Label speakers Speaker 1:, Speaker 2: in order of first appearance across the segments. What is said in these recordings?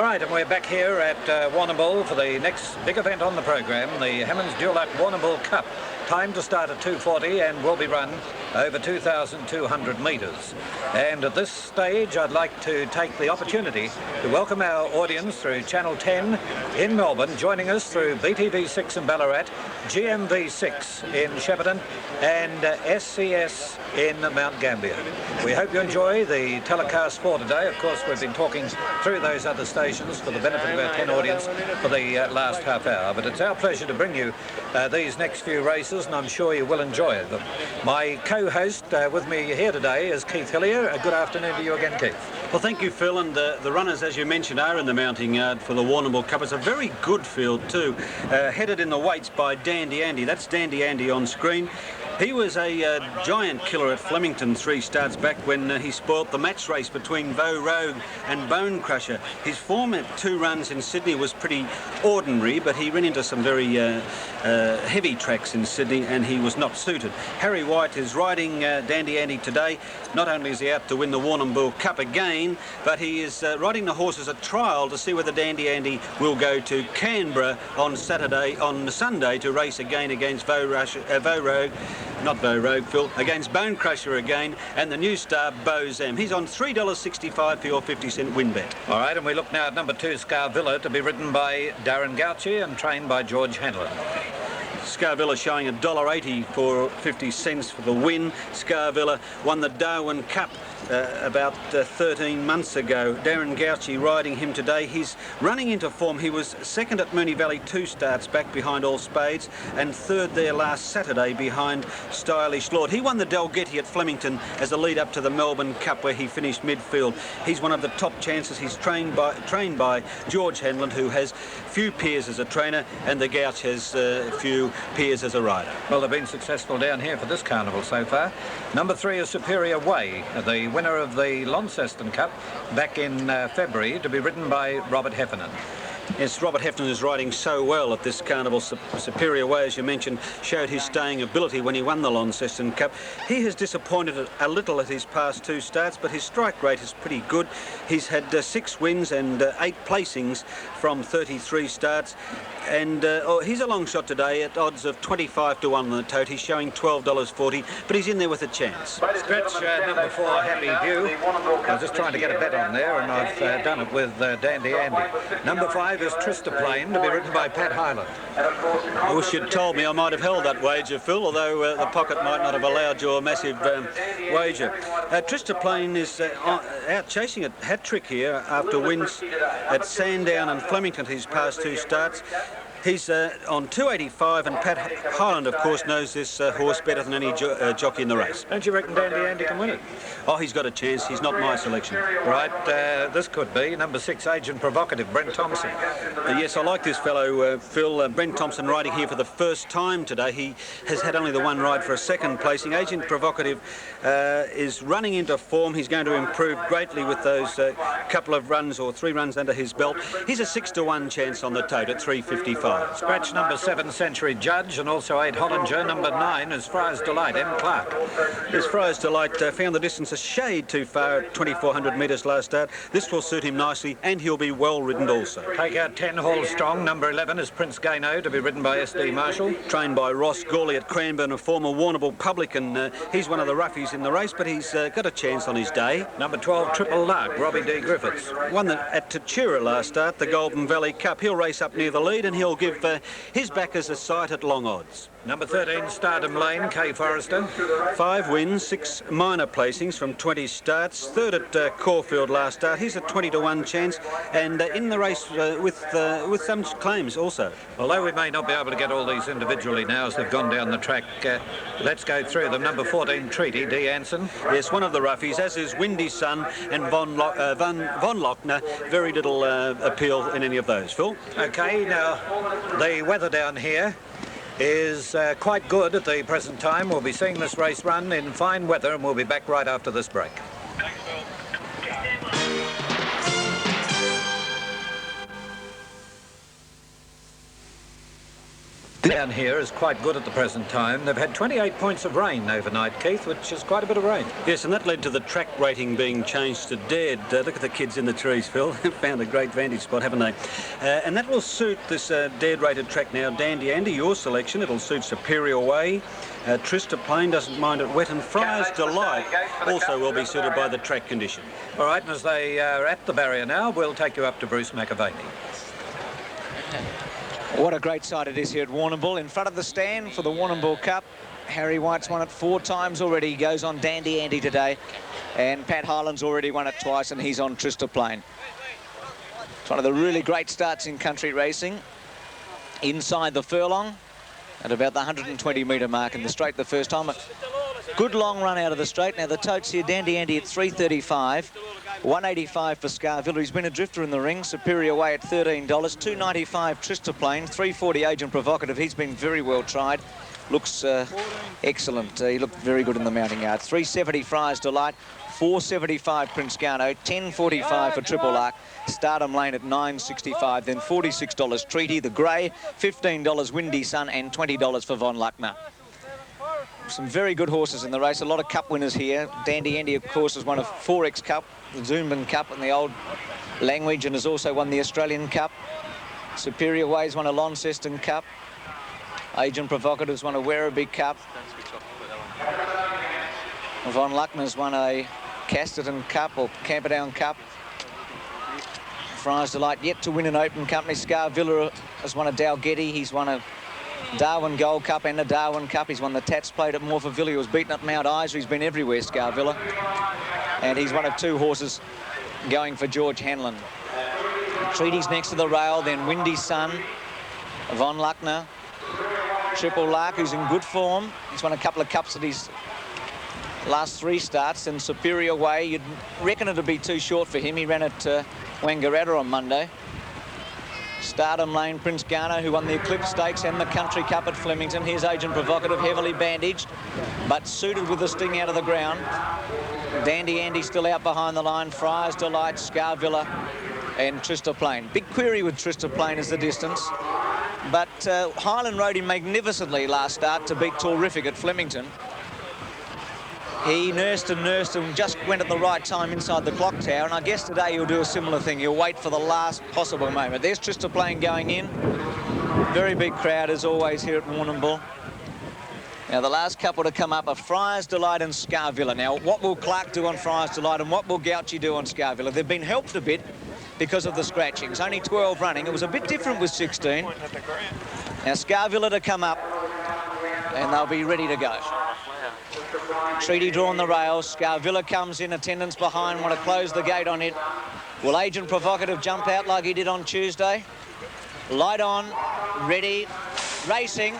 Speaker 1: All right, and we're back here at Warrnambool for the next big event on the programme, the Hammond's Dulac Warrnambool Cup. Time to start at 2:40 and will be run over 2,200 metres. And at this stage, I'd like to take the opportunity to welcome our audience through Channel 10 in Melbourne, joining us through BTV6 in Ballarat, GMV6 in Shepparton, and SCS in Mount Gambier. We hope you enjoy the telecast for today. Of course, we've been talking through those other stations for the benefit of our 10 audience for the last half hour. But it's our pleasure to bring you these next few races, and I'm sure you will enjoy them. My co-host with me here today is Keith Hillier. Good afternoon to you again, Keith.
Speaker 2: Well, thank you, Phil. And the runners, as you mentioned, are in the mounting yard for the Warrnambool Cup. It's a very good field too, headed in the weights by Dandy Andy. That's Dandy Andy on screen. He was a giant killer at Flemington 3 starts back when he spoilt the match race between Vo Rogue and Bone Crusher. His form at 2 runs in Sydney was pretty ordinary, but he ran into some very heavy tracks in Sydney and he was not suited. Harry White is riding Dandy Andy today. Not only is he out to win the Warrnambool Cup again, but he is riding the horse as a trial to see whether Dandy Andy will go to Canberra on Sunday to race again against Vo Rogue. Not Vo Rogue, Phil, against Bone Crusher again, and the new star, Bo Zam. He's on $3.65 for your 50-cent win bet.
Speaker 1: All right, and we look now at number 2, Scarvilla, to be ridden by Darren Gauci and trained by George Hanlon.
Speaker 2: Scarvilla showing $1.80 for 50 cents for the win. Scarvilla won the Darwin Cup about 13 months ago. Darren Gauci riding him today. He's running into form. He was second at Moonee Valley 2 starts back behind All Spades and third there last Saturday behind Stylish Lord. He won the Dalgety at Flemington as a lead up to the Melbourne Cup where he finished midfield. He's one of the top chances. He's trained by George Hanlon, who has few peers as a trainer, and the Gouch has few peers as a rider.
Speaker 1: Well, they've been successful down here for this carnival so far. Number 3 is Superior Way, the winner of the Launceston Cup back in February, to be ridden by Robert Heffernan.
Speaker 2: Yes, Robert Heffernan is riding so well at this carnival. Superior Way, as you mentioned, showed his staying ability when he won the Launceston Cup. He has disappointed a little at his past 2 starts, but his strike rate is pretty good. He's had 6 wins and 8 placings from 33 starts. And he's a long shot today at odds of 25 to 1 on the tote. He's showing $12.40, but he's in there with a chance.
Speaker 1: Scratch number 4, Happy View. I was just trying to get a bet on there, and I've done it with Dandy Andy. Number 5 is Trista Plain, to be ridden by Pat Hyland.
Speaker 2: I wish you'd told me. I might have held that wager, Phil, although the pocket might not have allowed your massive wager. Trista Plain is out chasing a hat-trick here after wins at Sandown and Flemington his past 2 starts. He's on 285, and Pat Hyland, of course, knows this horse better than any jockey in the race.
Speaker 1: Don't you reckon Dandy Andy can win it?
Speaker 2: Oh, he's got a chance. He's not my selection.
Speaker 1: Right, this could be number 6, Agent Provocative, Brent Thompson.
Speaker 2: Yes, I like this fellow, Phil. Brent Thompson riding here for the first time today. He has had only the 1 ride for a 2nd placing. Agent Provocative is running into form. He's going to improve greatly with those couple of runs or 3 runs under his belt. He's a 6 to 1 chance on the tote at $3.55.
Speaker 1: Scratch number 7, Century Judge, and also 8, Hollinger. Number 9 is Friar's Delight, M. Clark.
Speaker 2: Yes, Friar's Delight found the distance a shade too far at 2,400 metres last start. This will suit him nicely, and he'll be well ridden also.
Speaker 1: Take out 10, Hall Strong. Number 11 is Prince Gano, to be ridden by S.D. Marshall.
Speaker 2: Trained by Ross Gawley at Cranbourne, a former Warrnambool publican. He's one of the roughies in the race, but he's got a chance on his day.
Speaker 1: Number 12, Triple Lark, Robbie D. Griffiths.
Speaker 2: Won at Tatura last start, the Golden Valley Cup. He'll race up near the lead, and he'll give his backers a sight at long odds.
Speaker 1: Number 13, Stardom Lane, Kay Forrester.
Speaker 2: 5 wins, 6 minor placings from 20 starts. 3rd at Caulfield last start. He's a 20 to 1 chance, and in the race with some claims also.
Speaker 1: Although we may not be able to get all these individually now as they've gone down the track, let's go through them. Number 14, Treaty, D. Anson.
Speaker 2: Yes, one of the roughies, as is Windy Sun and Von Lochner. Very little appeal in any of those, Phil.
Speaker 1: OK, now the weather down here is quite good at the present time. We'll be seeing this race run in fine weather, and we'll be back right after this break. Down here is quite good at the present time. They've had 28 points of rain overnight, Keith, which is quite a bit of rain.
Speaker 2: Yes, and that led to the track rating being changed to dead. Look at the kids in the trees, Phil. Found a great vantage spot, haven't they? And that will suit this dead rated track now. Dandy Andy, your selection. It'll suit Superior Way. Trista Plain doesn't mind it wet, and Friar's Delight also will be suited by the track condition.
Speaker 1: All right, and as they are at the barrier now, we'll take you up to Bruce McAvaney.
Speaker 3: What a great sight it is here at Warrnambool. In front of the stand for the Warrnambool Cup. Harry White's won it 4 times already. He goes on Dandy Andy today. And Pat Hyland's already won it twice, and he's on Trista Plain. It's one of the really great starts in country racing. Inside the furlong at about the 120-metre mark in the straight the first time. A good long run out of the straight. Now the totes here, Dandy Andy at 3.35. 185 for Scarvilla. He's been a drifter in the ring. Superior Way at $13. 295 Trista Plain. 340 Agent Provocative. He's been very well tried. Looks excellent. He looked very good in the mounting yard. 370 Friar's Delight. 475 Prince Garno. 1045 for Triple Arc. Stardom Lane at 965. Then $46 Treaty. The Grey. $15 Windy Sun. And $20 for Von Luckner. Some very good horses in the race. A lot of cup winners here. Dandy Andy, of course, has won a 4X Cup, the Zumban Cup in the old language, and has also won the Australian Cup. Superior Ways won a Launceston Cup. Agent Provocative's won a Werribee Cup. Von Luckner's won a Casterton Cup or Camperdown Cup. Friar's Delight yet to win an Open Company. Scarvilla has won a Dalgety. He's won a Darwin Gold Cup and the Darwin Cup. He's won the Tats Plate at Morphettville. He was beaten at Mount Isa. He's been everywhere, Scarvilla. And he's one of 2 horses going for George Hanlon. Treaty's next to the rail, then Windy Sun, Von Luckner, Triple Lark, who's in good form. He's won a couple of cups at his last 3 starts, and Superior Way, you'd reckon it'd be too short for him. He ran at Wangaratta on Monday. Stardom Lane, Prince Garno, who won the Eclipse Stakes and the Country Cup at Flemington. Here's Agent Provocative, heavily bandaged, but suited with the sting out of the ground. Dandy Andy still out behind the line. Friar's Delight, Scarvilla and Trista Plain. Big query with Trista Plain is the distance. But Highland rode him magnificently last start to beat Terrific at Flemington. He nursed and just went at the right time inside the clock tower, and I guess today he'll do a similar thing. He'll wait for the last possible moment. There's Trista Plain going in. Very big crowd as always here at Warrnambool. Now the last couple to come up are Friar's Delight and Scarvilla. Now what will Clark do on Friar's Delight and what will Gauchi do on Scarvilla? They've been helped a bit because of the scratchings. Only 12 running. It was a bit different with 16. Now Scarvilla to come up and they'll be ready to go. Treaty drawn the rails. Scarvilla comes in, attendance behind, want to close the gate on it. Will Agent Provocative jump out like he did on Tuesday? Light on, ready, racing.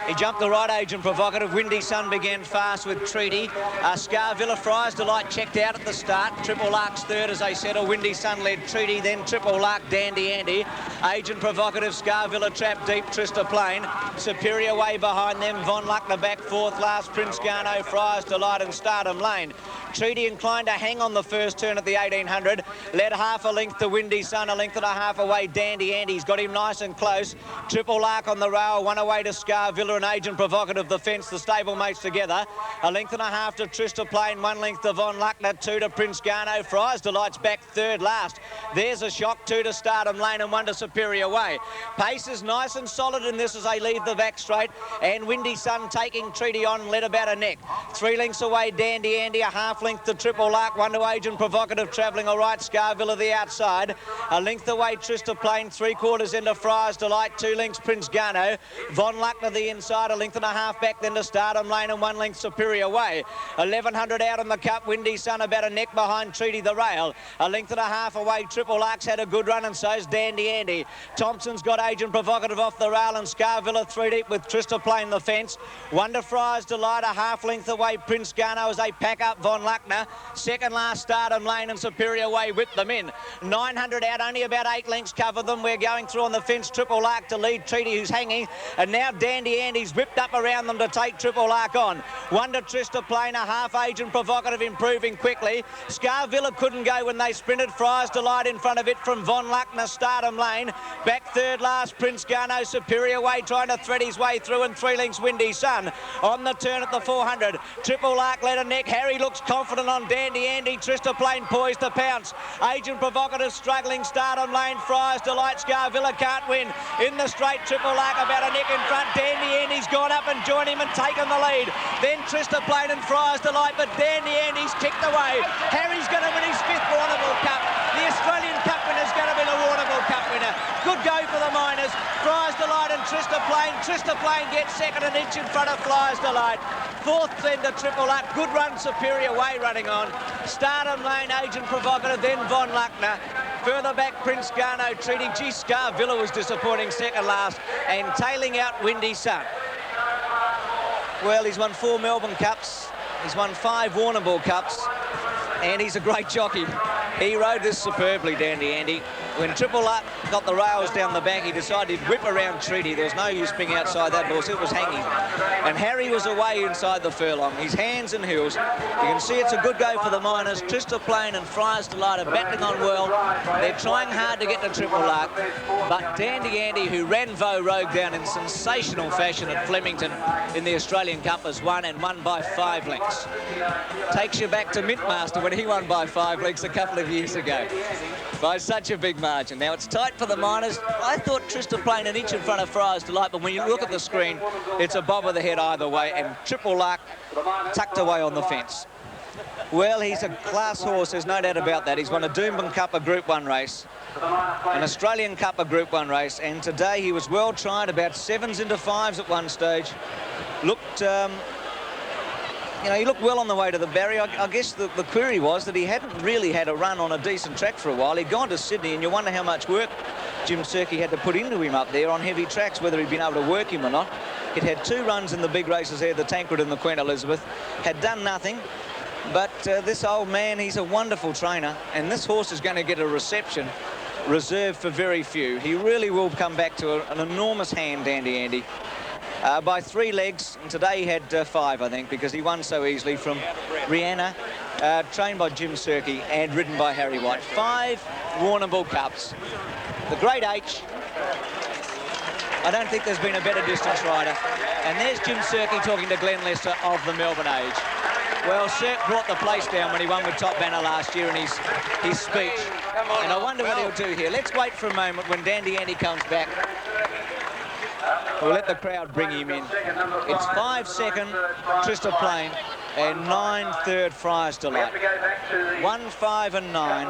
Speaker 3: He jumped the right, Agent Provocative. Windy Sun began fast with Treaty. Scarvilla, Friar's Delight checked out at the start. Triple Lark's third as they settle. Windy Sun led Treaty, then Triple Lark, Dandy Andy. Agent Provocative, Scarvilla trapped deep, Trista Plain. Superior Way behind them. Von Luckner back 4th last. Prince Garno, Friar's Delight and Stardom Lane. Treaty inclined to hang on the first turn at the 1800. Led half a length to Windy Sun, a length and a half away. Dandy Andy's got him nice and close. Triple Lark on the rail, 1 away to Scarvilla and Agent Provocative, the fence, the stablemates together. A length and a half to Trista Plain, 1 length to Von Luckner, 2 to Prince Garno. Friar's Delight's back 3rd last. There's a shock, 2 to Stardom Lane and 1 to Superior Way. Pace is nice and solid in this as they leave the back straight. And Windy Sun taking Treaty on, led about a neck. 3 lengths away, Dandy Andy, a half length to Triple Lark, 1 to Agent Provocative, travelling all right. Scarvilla the outside. A length away, Trista Plain, 3/4 into Friar's Delight, 2 lengths Prince Garno. Von Luckner the inside, a length and a half back then to Stardom Lane and 1 length Superior Way. 1100 out on the cup, Windy Sun about a neck behind Treaty the rail. A length and a half away, Triple Lark's had a good run and so's Dandy Andy. Thompson's got Agent Provocative off the rail and Scarvilla 3 deep with Trista Plain the fence. 1 to Friar's Delight, a half length away, Prince Garno as they pack up Von Luckner. 2nd last, Stardom Lane and Superior Way whip them in. 900 out, only about 8 lengths cover them. We're going through on the fence, Triple Lark to lead Treaty who's hanging. And now Dandy Andy Andy's whipped up around them to take Triple Arc on. Wonder Trista Plain, a half Agent Provocative improving quickly. Scarvilla couldn't go when they sprinted. Friar's Delight in front of it from Von Luckner, Stardom Lane. Back third last, Prince Garno, Superior Way trying to thread his way through, and 3 lengths Windy Sun. On the turn at the 400, Triple Arc led a neck. Harry looks confident on Dandy Andy. Trista Plain poised to pounce. Agent Provocative struggling. Stardom Lane, Friar's Delight, Scarvilla can't win. In the straight, Triple Arc about a neck in front. Dandy Andy's gone up and joined him and taken the lead. Then Trista Plain and Friar's Delight, but Dandy Andy's kicked away. Harry's going to win his 5th Warrnambool Cup. The Australian Cup winner's going to be the Warrnambool Cup winner. Good go for the Miners. Friar's Delight and Trista Plain. Trista Plain gets second, an inch in front of Friar's Delight. 4th then to Triple Arc. Good run, Superior Way running on. Stardom Lane, Agent Provocative, then Von Luckner. Further back, Prince Garno treating. Gee, Scarvilla was disappointing second last, and tailing out Windy Sun. Well, he's won 4 Melbourne Cups. He's won 5 Warrnambool Cups, and he's a great jockey. He rode this superbly, Dandy Andy. When Triple Arc got the rails down the back, he decided he'd whip around Treaty. There was no use being outside that horse. It was hanging. And Harry was away inside the furlong. His hands and heels. You can see it's a good go for the Miners. Trista Plain and Friar's Delight are battling on well. They're trying hard to get to Triple Arc. But Dandy Andy, who ran Vo Rogue down in sensational fashion at Flemington in the Australian Cup, has won, and won by 5 lengths. Takes you back to Mintmaster when he won by 5 lengths a couple of years ago. By such a big margin. Now it's tight for the Miners. I thought Trista Plain an inch in front of Friar's Delight, but when you look at the screen, it's a bob of the head either way, and Triple Arc tucked away on the fence. Well, he's a class horse, there's no doubt about that. He's won a Doomben Cup, a Group 1 race, an Australian Cup, a Group 1 race, and today he was well tried, about 7s into 5s at one stage. Looked... you know, he looked well on the way to the barrier. I guess the query was that he hadn't really had a run on a decent track for a while. He'd gone to Sydney, and you wonder how much work Jim Surkey had to put into him up there on heavy tracks, whether he'd been able to work him or not. He'd had 2 runs in the big races there, the Tancred and the Queen Elizabeth, had done nothing. But this old man, he's a wonderful trainer, and this horse is going to get a reception reserved for very few. He really will come back to an enormous hand, Dandy Andy. By 3 legs, and today he had 5, I think, because he won so easily from Rihanna, trained by Jim Surkey and ridden by Harry White. 5 Warrnambool Cups. The Great H, I don't think there's been a better distance rider. And there's Jim Surkey talking to Glenn Lester of the Melbourne Age. Well, Surk brought the place down when he won with Top Banner last year in his speech. And I wonder what he'll do here. Let's wait for a moment when Dandy Andy comes back. We'll let the crowd bring him in. It's 5 second, Trista Plain, and 9 third, Friar's Delight. 1, 5 and 9.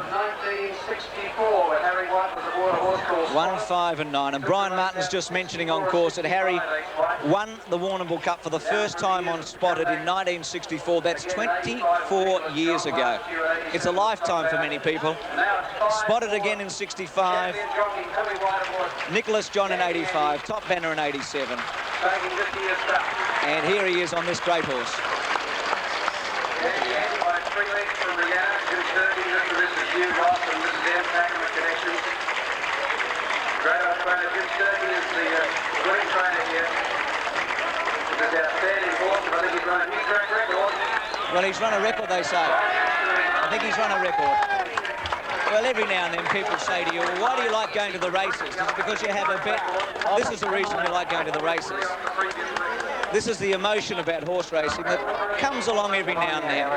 Speaker 3: 1, 5 and 9. And Brian Martin's just mentioning on course that Harry won the Warrnambool Cup for the first time on Spotted in 1964. That's 24 years ago. It's a lifetime for many people. Spotted again in 65. Nicholas John in 85. Top Banner in 87. And here he is on this great horse. Well, he's run a record, they say. I think he's run a record. Well, every now and then people say to you, well, why do you like going to the races? Is it because you have a bet? This is the reason you like going to the races. This is the emotion about horse racing that comes along every now and then.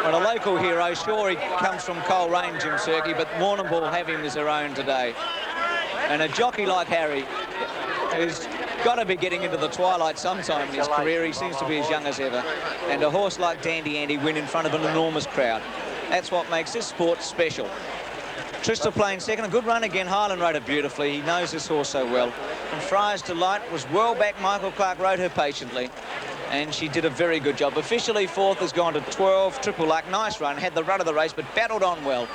Speaker 3: Well, a local hero, sure, he comes from Coleraine, Jim Surkey, but Warrnambool have him as their own today. And a jockey like Harry, who's got to be getting into the twilight sometime in his career, he seems to be as young as ever. And a horse like Dandy Andy win in front of an enormous crowd. That's what makes this sport special. Trista Plain second, a good run again. Highland rode it beautifully. He knows this horse so well. And Friar's Delight was well back. Michael Clark rode her patiently, and she did a very good job. Officially 4th has gone to 12. Triple Arc, nice run, had the run of the race, but battled on well.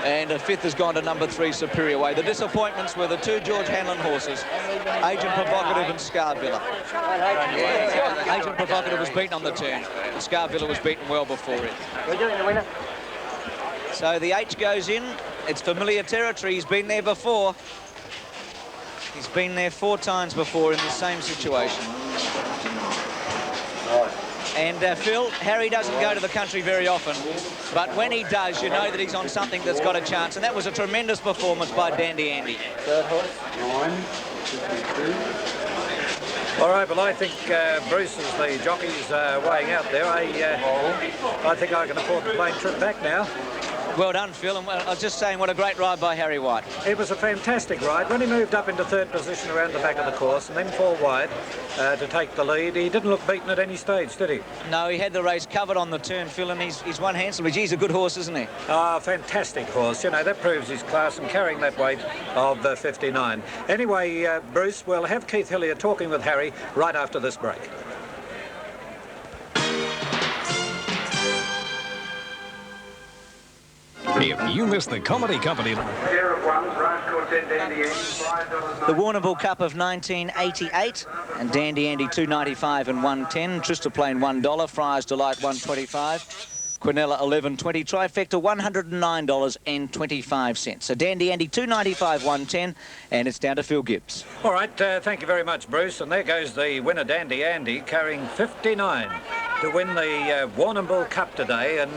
Speaker 3: And a 5th has gone to number 3, Superior Way. The disappointments were the 2 George Hanlon horses, Agent Provocative and Scarvilla. Agent Provocative was beaten on the turn. Scarvilla was beaten well before it.
Speaker 4: We're doing the winner.
Speaker 3: So the H goes in. It's familiar territory. He's been there before. He's been there 4 times before in the same situation. And Phil, Harry doesn't go to the country very often, but when he does, you know that he's on something that's got a chance, and that was a tremendous performance by Dandy Andy.
Speaker 4: Third horse, 9.52.
Speaker 1: All right, well, I think Bruce, as the jockey's weighing out there, I think I can afford the plane trip back now.
Speaker 3: Well done, Phil, and I was just saying what a great ride by Harry White.
Speaker 1: It was a fantastic ride. When he moved up into 3rd position around the back of the course and then 4 wide to take the lead, he didn't look beaten at any stage, did he?
Speaker 3: No, he had the race covered on the turn, Phil, and he's won handsomely. He's a good horse, isn't he?
Speaker 1: Ah, fantastic horse. You know, that proves his class and carrying that weight of 59. Anyway, Bruce, we'll have Keith Hillier talking with Harry right after this break.
Speaker 5: If you missed the Comedy Company...
Speaker 3: The Warrnambool Cup of 1988, and Dandy Andy 2.95 and 1.10, Tristoplane $1, Friars Delight 1.25, Quinella 11.20, Trifecta $109.25. So Dandy Andy 2.95, 1.10, and it's down to Phil Gibbs.
Speaker 1: All right, thank you very much, Bruce. And there goes the winner, Dandy Andy, carrying 59 to win the Warrnambool Cup today. And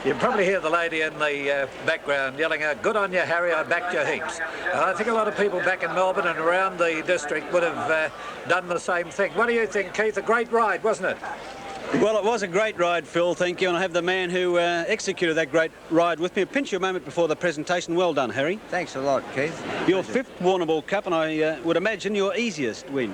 Speaker 1: you probably hear the lady in the background yelling out, "Good on you, Harry, I backed you heaps." I think a lot of people back in Melbourne and around the district would have done the same thing. What do you think, Keith? A great ride, wasn't it?
Speaker 2: Well, it was a great ride, Phil, thank you, and I have the man who executed that great ride with me. I'll pinch you a moment before the presentation. Well done, Harry.
Speaker 6: Thanks a lot, Keith.
Speaker 2: Your 5th Warrnambool Cup, and I would imagine your easiest win.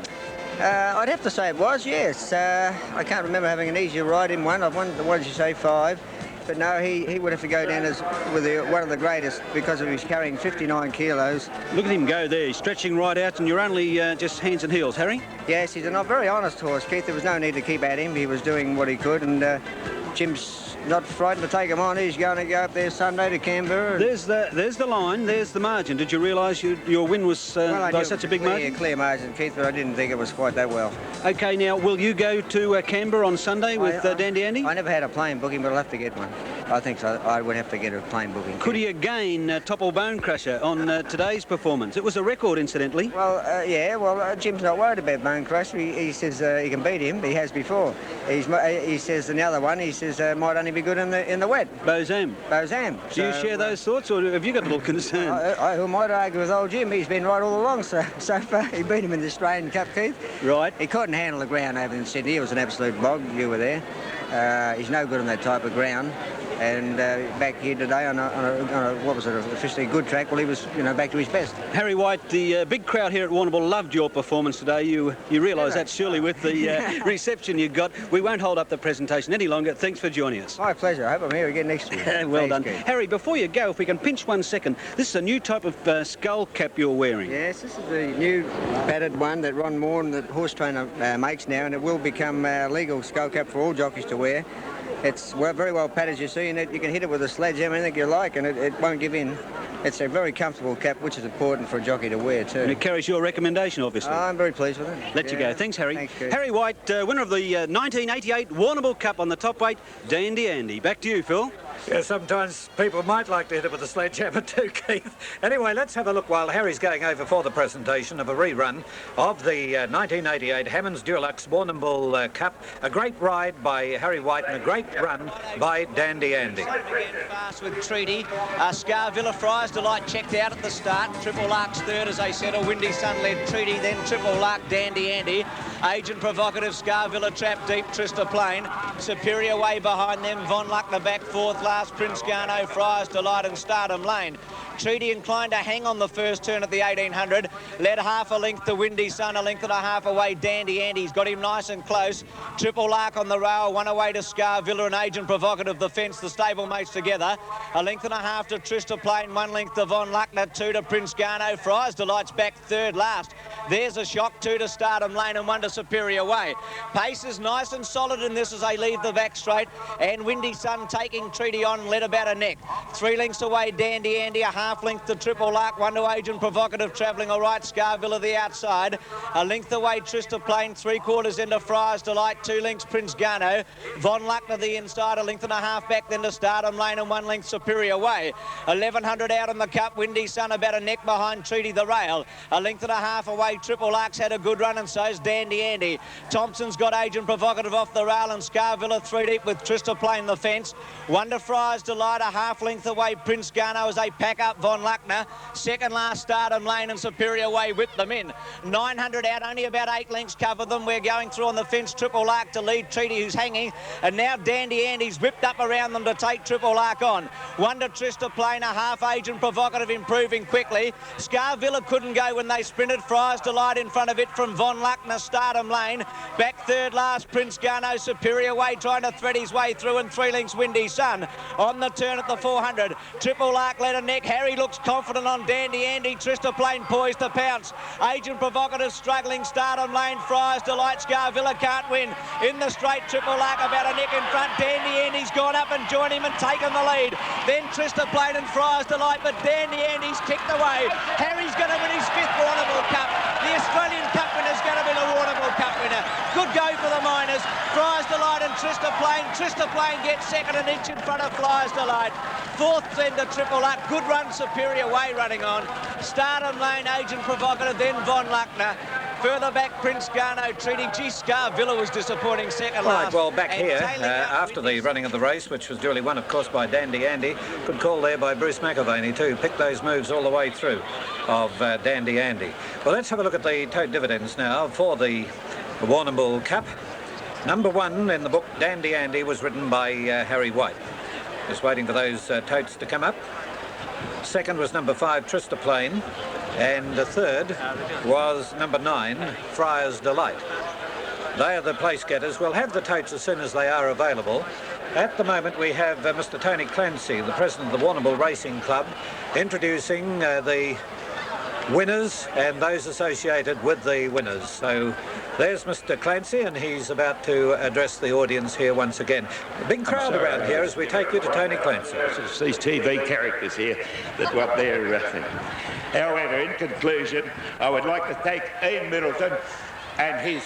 Speaker 6: I'd have to say it was, yes. I can't remember having an easier ride in one. I've won, what did you say, 5? But no, he would have to go down as with one of the greatest because of his carrying 59 kilos.
Speaker 2: Look at him go there. He's stretching right out, and you're only just hands and heels, Harry.
Speaker 6: Yes, he's a very honest horse, Keith. There was no need to keep at him. He was doing what he could, and Jim's not frightened to take him on. He's going to go up there Sunday to Canberra.
Speaker 2: There's the line. There's the margin. Did you realise your win was by such a big margin?
Speaker 6: Yeah, clear margin, Keith, but I didn't think it was quite that well.
Speaker 2: OK, now, will you go to Canberra on Sunday with Dandy Andy?
Speaker 6: I never had a plane booking, but I'll have to get one. I think so. I would have to get a plane booking.
Speaker 2: Could he again topple Bone Crusher on today's performance? It was a record, incidentally.
Speaker 6: Well, yeah, well, Jim's not worried about Bone Crusher. He says he can beat him. He has before. He says in the other one, he says might only be good in the wet.
Speaker 2: Bozam.
Speaker 6: Bozam.
Speaker 2: Do you share those thoughts, or have you got a little concern?
Speaker 6: I might argue with old Jim. He's been right all along, so far. He beat him in the Australian Cup, Keith.
Speaker 2: Right.
Speaker 6: He couldn't handle the ground over in Sydney. It was an absolute bog. You were there. He's no good on that type of ground. And back here today on a what was it, officially good track, well, he was, back to his best.
Speaker 2: Harry White, the big crowd here at Warrnambool loved your performance today. You realise that surely with the reception you got. We won't hold up the presentation any longer. Thanks for joining us.
Speaker 6: My pleasure. I hope I'm here again next year.
Speaker 2: Well done.
Speaker 6: Keith.
Speaker 2: Harry, before you go, if we can pinch 1 second, this is a new type of skull cap you're wearing.
Speaker 6: Yes, this is the new padded one that Ron Moore, the horse trainer, makes now, and it will become legal skull cap for all jockeys to wear. It's very well padded, as you see, and you can hit it with a sledgehammer, anything you like, and it won't give in. It's a very comfortable cap, which is important for a jockey to wear too.
Speaker 2: And it carries your recommendation, obviously.
Speaker 6: I'm very pleased with it.
Speaker 2: Let you go. Thanks, Harry.
Speaker 6: Thanks, Keith.
Speaker 2: Harry White, winner of the 1988 Warrnambool Cup on the top weight, Dandy Andy. Back to you, Phil.
Speaker 1: Yeah, sometimes people might like to hit it with a sledgehammer too, Keith. Anyway, let's have a look while Harry's going over for the presentation of a rerun of the 1988 Hammond's Dulux Warrnambool Cup. A great ride by Harry White and a great run by Dandy Andy.
Speaker 3: Fast with Treaty. Scarvilla Friars Delight checked out at the start. Triple Lark's third, as I said. A Windy Sun led Treaty, then Triple Lark, Dandy Andy. Agent Provocative, Scarvilla Trap Deep, Tristoplane. Superior way behind them. Von Luck the back fourth. Last Prince Garno, Friars Delight and Stardom Lane. Treaty inclined to hang on the first turn at the 1800. Led half a length to Windy Sun, a length and a half away. Dandy Andy's got him nice and close. Triple Lark on the rail, one away to Scarvilla and Agent Provocative, the fence, the stablemates together. A length and a half to Tristoplane, 1 length to Von Luckner, 2 to Prince Garno. Friars Delight's back third last. There's a shock, 2 to Stardom Lane and 1 to Superior Way. Pace is nice and solid in this as they leave the back straight, and Windy Sun taking Treaty on, led about a neck. 3 lengths away, Dandy Andy, a half length to Triple Lark, 1 to Agent Provocative travelling all right, Scarvilla the outside. A length away, Trista Plain, 3/4 into Friar's Delight, 2 lengths Prince Garno. Von Luck to the inside, a length and a half back then to Stardom Lane, and 1 length Superior Way. 1100 out in the cup, Windy Sun about a neck behind Treaty the Rail. A length and a half away, Triple Lark's had a good run, and so's Dandy Andy. Thompson's got Agent Provocative off the rail, and Scarvilla 3 deep with Trista Plain the fence. 1 to Friar's Delight, a half length away, Prince Garno as they pack up Von Luckner. Second last, Stardom Lane and Superior Way whip them in. 900 out, only about 8 lengths cover them. We're going through on the fence, Triple Lark to lead Treaty, who's hanging, and now Dandy Andy's whipped up around them to take Triple Lark on. 1 to Trista Plain, a half Agent Provocative improving quickly. Scarvilla couldn't go when they sprinted. Friar's Delight in front of it from Von Luckner, Stardom Lane. Back third last, Prince Garno, Superior Way trying to thread his way through, and 3 lengths Windy Sun. On the turn at the 400, Triple Lark led a neck. Harry looks confident on Dandy Andy. Trista Plain poised to pounce. Agent Provocative struggling, Stardom Lane, Friar's Delight, Scarvilla can't win. In the straight, Triple Lark about a neck in front. Dandy Andy's gone up and joined him and taken the lead. Then Trista Plain and Friar's Delight, but Dandy Andy's kicked away. Harry's going to win his 5th Warrnambool Cup. The Australian Cup winner's going to be the Warrnambool Cup winner. Good go for the Miners. Friar's Delight and Trista Plain. Trista Plain gets second, an inch in front of Friar's Delight. 4th then to Triple Lark. Good run, Superior Way running on. Stardom Lane, Agent Provocative, then Von Luckner. Further back, Prince Garno, Treaty. G. Scarvilla was disappointing second
Speaker 1: Right,
Speaker 3: last.
Speaker 1: well, back
Speaker 3: And
Speaker 1: here,
Speaker 3: tailing out
Speaker 1: after the
Speaker 3: Windy
Speaker 1: running of the race, which was duly won, of course, by Dandy Andy, good call there by Bruce McAvaney, too. Picked those moves all the way through of Dandy Andy. Well, let's have a look at the tote dividends now for the Warrnambool Cup. Number 1 in the book, Dandy Andy, was ridden by Harry White. Just waiting for those totes to come up. Second was number 5, Trista Plain. And the third was number 9, Friar's Delight. They are the place getters. We'll have the totes as soon as they are available. At the moment we have Mr. Tony Clancy, the president of the Warrnambool Racing Club, introducing the winners and those associated with the winners. So there's Mr. Clancy, and he's about to address the audience here once again. A big crowd around here as we take you to Tony Clancy.
Speaker 7: It's these TV characters here that what they're thing. However, in conclusion, I would like to thank Ian Middleton and his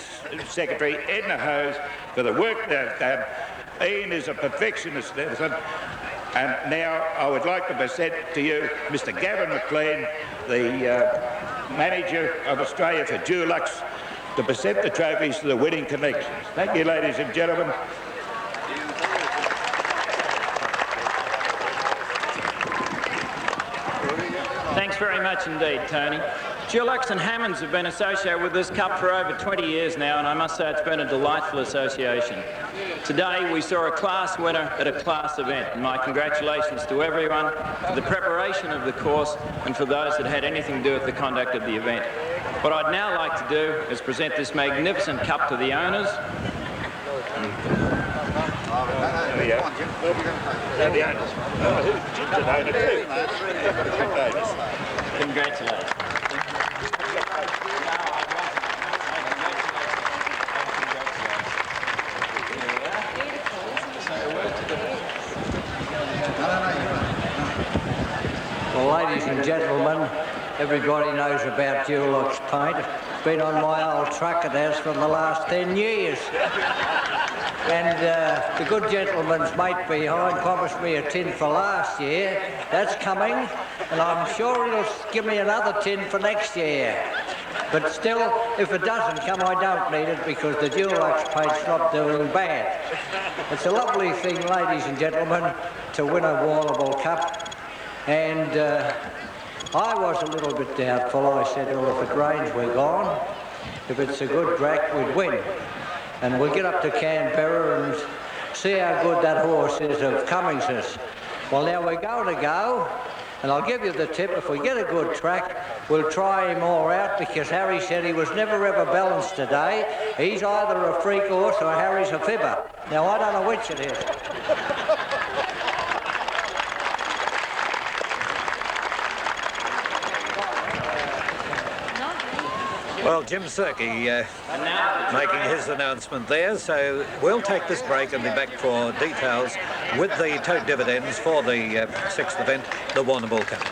Speaker 7: secretary, Edna Hose, for the work they've done. Ian is a perfectionist, Edison. And now I would like to present to you Mr. Gavin McLean, the manager of Australia for Dulux, to present the trophies to the winning connections. Thank you, ladies and gentlemen.
Speaker 8: Thanks very much indeed, Tony. Dulux and Hammonds have been associated with this cup for over 20 years now, and I must say it's been a delightful association. Today we saw a class winner at a class event, and my congratulations to everyone for the preparation of the course and for those that had anything to do with the conduct of the event. What I'd now like to do is present this magnificent cup to the owners. Congratulations.
Speaker 9: Well, ladies and gentlemen, everybody knows about Dulux paint. It's been on my old truck, it has, for the last 10 years. And the good gentleman's mate behind promised me a tin for last year. That's coming, and I'm sure he'll give me another tin for next year. But still, if it doesn't come, I don't need it, because the Dulux paint's not doing bad. It's a lovely thing, ladies and gentlemen, to win a Warrnambool Cup. And I was a little bit doubtful. I said, well, if it rains, we're gone. If it's a good track, we'd win. And we'll get up to Canberra and see how good that horse is of Cummings's. Well, now we're going to go, and I'll give you the tip. If we get a good track, we'll try him all out, because Harry said he was never ever balanced today. He's either a freak horse or Harry's a fibber. Now, I don't know which it is.
Speaker 1: Well, Jim Sirkey making his announcement there, so we'll take this break and be back for details with the tote dividends for the sixth event, the Warrnambool Cup.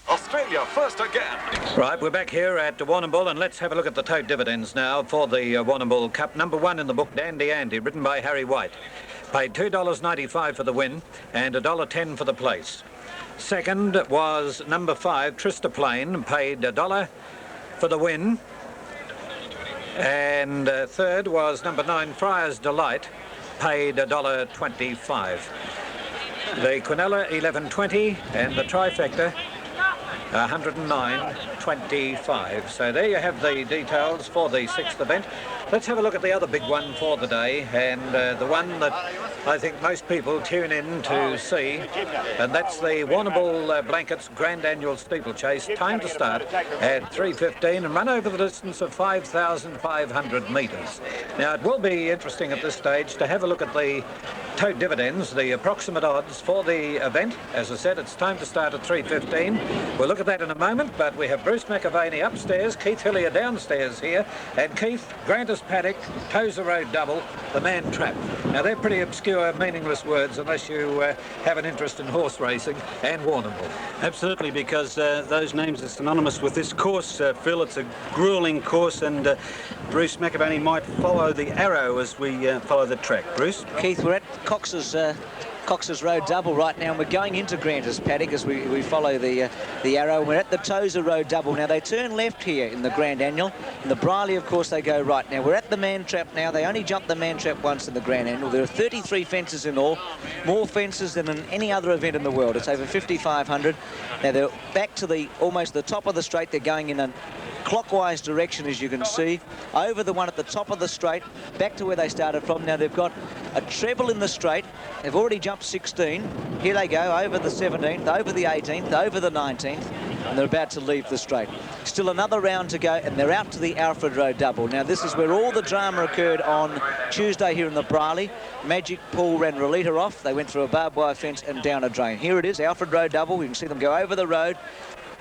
Speaker 5: Australia first again.
Speaker 1: Right, we're back here at Warrnambool, and let's have a look at the tote dividends now for the Warrnambool Cup. Number 1 in the book, Dandy Andy, written by Harry White. Paid $2.95 for the win and $1.10 for the place. Second was number 5, Trista Plain, paid $1 for the win. And third was number 9, Friar's Delight, paid $1.25. The Quinella 11.20 and the trifecta 109.25. So there you have the details for the sixth event. Let's have a look at the other big one for the day, and the one that I think most people tune in to see, and that's the Warrnambool Blankets Grand Annual Steeplechase. Time to start at 3:15 and run over the distance of 5,500 metres. Now, it will be interesting at this stage to have a look at the tote dividends, the approximate odds for the event. As I said, it's time to start at 3:15. We'll look at that in a moment, but we have Bruce McAvaney upstairs, Keith Hillier downstairs here, and Keith, Grantis Paddock, Tozer Road Double, the Man Trap. Now, they're pretty obscure, meaningless words unless you have an interest in horse racing and Warrnambool.
Speaker 2: Absolutely, because those names are synonymous with this course, Phil. It's a gruelling course, and Bruce McAvaney might follow the arrow as we follow the track. Bruce?
Speaker 3: Keith, we're at Cox's Road Double right now, and we're going into Grantis Paddock as we follow the arrow. We're at the Tozer Road Double. Now, they turn left here in the Grand Annual. In the Briley, of course, they go right. Now, we're at the Man Trap now. They only jumped the Man Trap once in the Grand Annual. There are 33 fences in all, more fences than in any other event in the world. It's over 5,500. Now, they're back to almost the top of the straight. They're going in a clockwise direction, as you can see, over the one at the top of the straight, back to where they started from. Now, they've got a treble in the straight. They've already jumped 16. Here they go, over the 17th, over the 18th, over the 19th, and they're about to leave the straight. Still another round to go, and they're out to the Alfred Road Double. Now, this is where all the drama occurred on Tuesday here in the Briley. Magic Pool ran Relita off. They went through a barbed wire fence and down a drain. Here it is, Alfred Road Double. You can see them go over the road.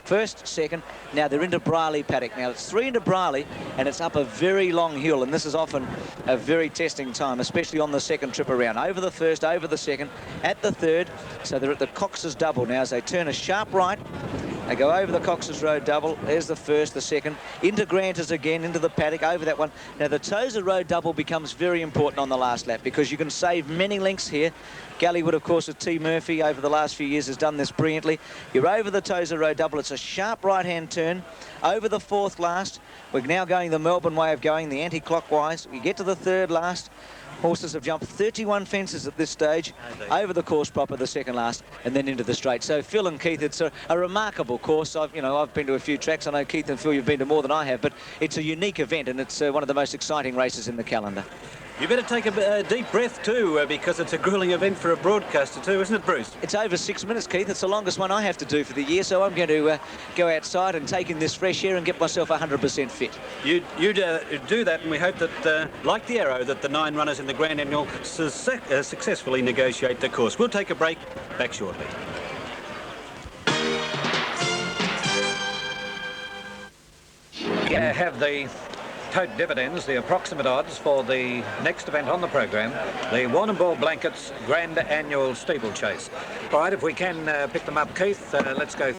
Speaker 3: First, second, now they're into Briley Paddock. Now, it's 3 into Briley, and it's up a very long hill, and this is often a very testing time, especially on the second trip around. Over the first, over the second, at the third, so they're at the Cox's Double now as they turn a sharp right. They go over the Cox's Road Double. There's the first, the second, into Grantis again, into the paddock, over that one. Now, the Tozer Road Double becomes very important on the last lap because you can save many lengths here. Galleywood, of course, with T. Murphy over the last few years has done this brilliantly. You're over the Tozer Road Double. It's a sharp right-hand turn over the fourth last. We're now going the Melbourne way of going, the anti-clockwise. We get to the third last. Horses have jumped 31 fences at this stage, over the course proper, the second last, and then into the straight. So, Phil and Keith, it's a remarkable course. I've been to a few tracks. I know, Keith and Phil, you've been to more than I have, but it's a unique event, and it's one of the most exciting races in the calendar.
Speaker 2: You better take a deep breath too, because it's a gruelling event for a broadcaster too, isn't it, Bruce?
Speaker 3: It's over 6 minutes, Keith. It's the longest one I have to do for the year, so I'm going to go outside and take in this fresh air and get myself 100% fit.
Speaker 2: You do that, and we hope that, like the arrow, that the 9 runners in the Grand Annual successfully negotiate the course. We'll take a break. Back shortly.
Speaker 1: Have the tote dividends, the approximate odds for the next event on the program, the Warrnambool Blankets Grand Annual Steeplechase. All right, if we can pick them up, Keith, let's go.